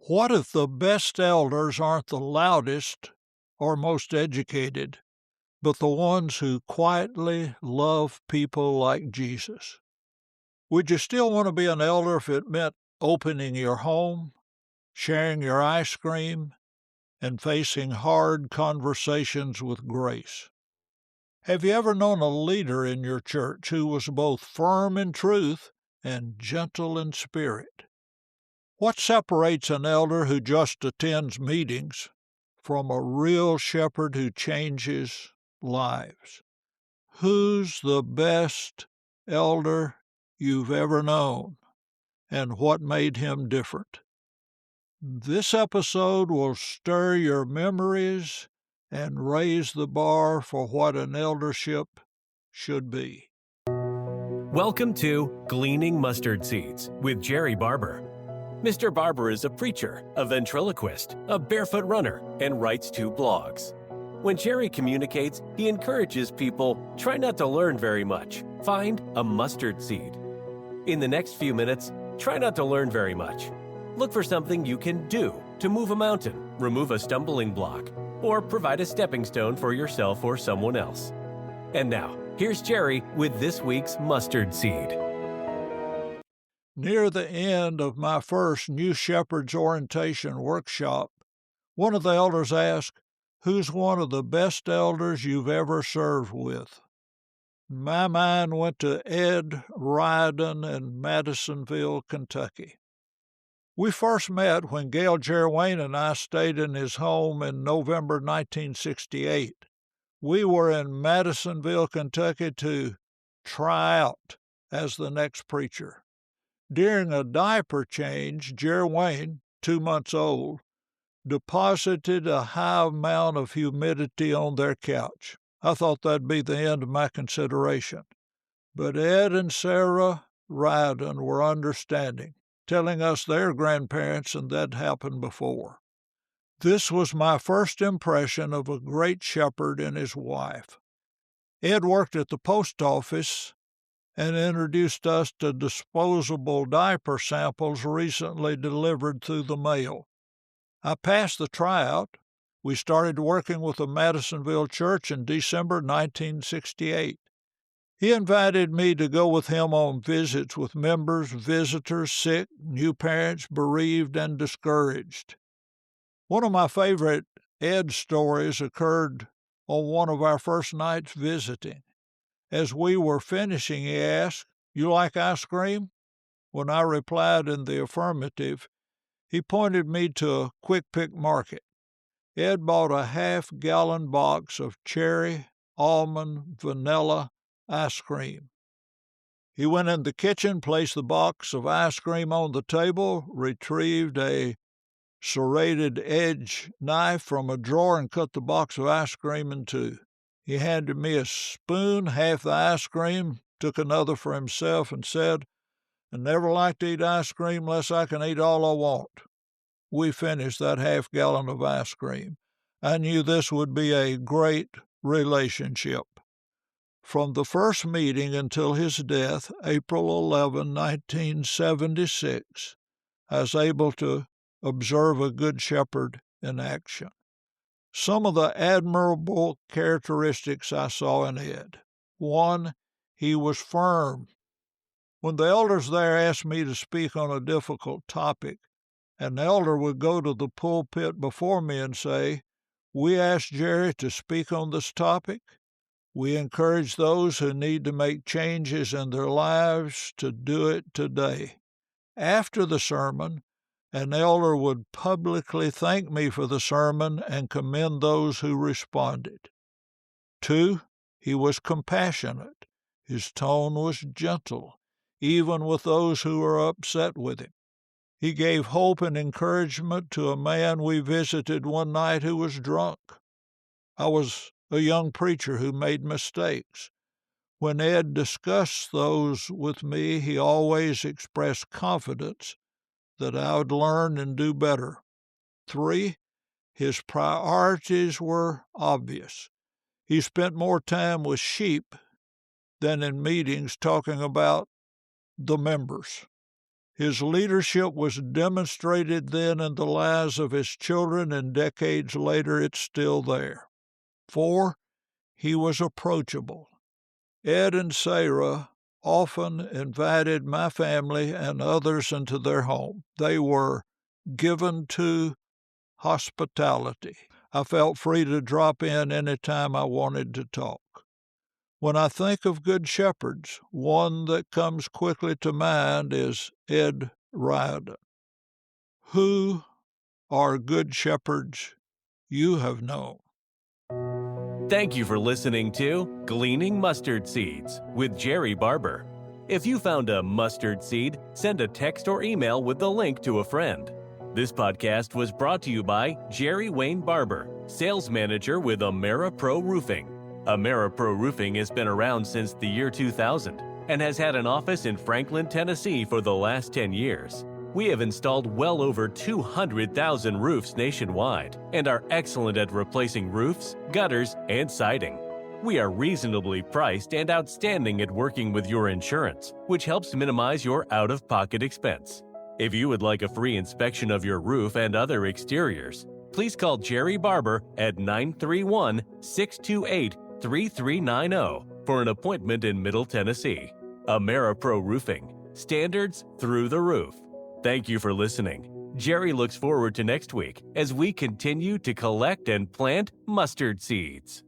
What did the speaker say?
What if the best elders aren't the loudest or most educated, but the ones who quietly love people like Jesus? Would you still want to be an elder if it meant opening your home, sharing your ice cream, and facing hard conversations with grace? Have you ever known a leader in your church who was both firm in truth and gentle in spirit? What separates an elder who just attends meetings from a real shepherd who changes lives? Who's the best elder you've ever known, and what made him different? This episode will stir your memories and raise the bar for what an eldership should be. Welcome to Gleaning Mustard Seeds with Jerrie Barber. Mr. Barber is a preacher, a ventriloquist, a barefoot runner, and writes 2 blogs. When Jerrie communicates, he encourages people, try not to learn very much. Find a mustard seed. In the next few minutes, try not to learn very much. Look for something you can do to move a mountain, remove a stumbling block, or provide a stepping stone for yourself or someone else. And now, here's Jerrie with this week's mustard seed. Near the end of my first New Shepherds orientation workshop, one of the elders asked, "Who's one of the best elders you've ever served with?" My mind went to Ed Ryden in Madisonville, Kentucky. We first met when Jerrie Wayne and I stayed in his home in November 1968. We were in Madisonville, Kentucky to try out as the next preacher. During a diaper change, Jerrie Wayne, 2 months old, deposited a high amount of humidity on their couch. I thought that'd be the end of my consideration. But Ed and Sarah Ryden were understanding, telling us their grandparents and that happened before. This was my first impression of a great shepherd and his wife. Ed worked at the post office and introduced us to disposable diaper samples recently delivered through the mail. I passed the tryout. We started working with the Madisonville Church in December 1968. He invited me to go with him on visits with members, visitors, sick, new parents, bereaved, and discouraged. One of my favorite Ed stories occurred on one of our first nights visiting. As we were finishing, he asked, "You like ice cream?" When I replied in the affirmative, he pointed me to a Quick Pick Market. Ed bought a half-gallon box of cherry, almond, vanilla ice cream. He went in the kitchen, placed the box of ice cream on the table, retrieved a serrated edge knife from a drawer, and cut the box of ice cream in 2. He handed me a spoon, half the ice cream, took another for himself, and said, "I never like to eat ice cream unless I can eat all I want." We finished that half-gallon of ice cream. I knew this would be a great relationship. From the first meeting until his death, April 11, 1976, I was able to observe a good shepherd in action. Some of the admirable characteristics I saw in Ed. 1, he was firm. When the elders there asked me to speak on a difficult topic, an elder would go to the pulpit before me and say, "We asked Jerrie to speak on this topic. We encourage those who need to make changes in their lives to do it today." After the sermon, an elder would publicly thank me for the sermon and commend those who responded. 2, he was compassionate. His tone was gentle, even with those who were upset with him. He gave hope and encouragement to a man we visited one night who was drunk. I was a young preacher who made mistakes. When Ed discussed those with me, he always expressed confidence that I would learn and do better. 3, his priorities were obvious. He spent more time with sheep than in meetings talking about the members. His leadership was demonstrated then in the lives of his children, and decades later it's still there. 4, he was approachable. Ed and Sarah often invited my family and others into their home. They were given to hospitality. I felt free to drop in any time I wanted to talk. When I think of good shepherds, one that comes quickly to mind is Ed Riordan. Who are good shepherds you have known? Thank you for listening to Gleaning Mustard Seeds with Jerrie Barber. If you found a mustard seed, send a text or email with the link to a friend. This podcast was brought to you by Jerrie Wayne Barber, Sales Manager with AmeriPro Roofing. AmeriPro Roofing has been around since the year 2000 and has had an office in Franklin, Tennessee for the last 10 years. We have installed well over 200,000 roofs nationwide and are excellent at replacing roofs, gutters, and siding. We are reasonably priced and outstanding at working with your insurance, which helps minimize your out-of-pocket expense. If you would like a free inspection of your roof and other exteriors, please call Jerrie Barber at 931-628-3390 for an appointment in Middle Tennessee. AmeriPro Roofing. Standards through the roof. Thank you for listening. Jerrie looks forward to next week as we continue to collect and plant mustard seeds.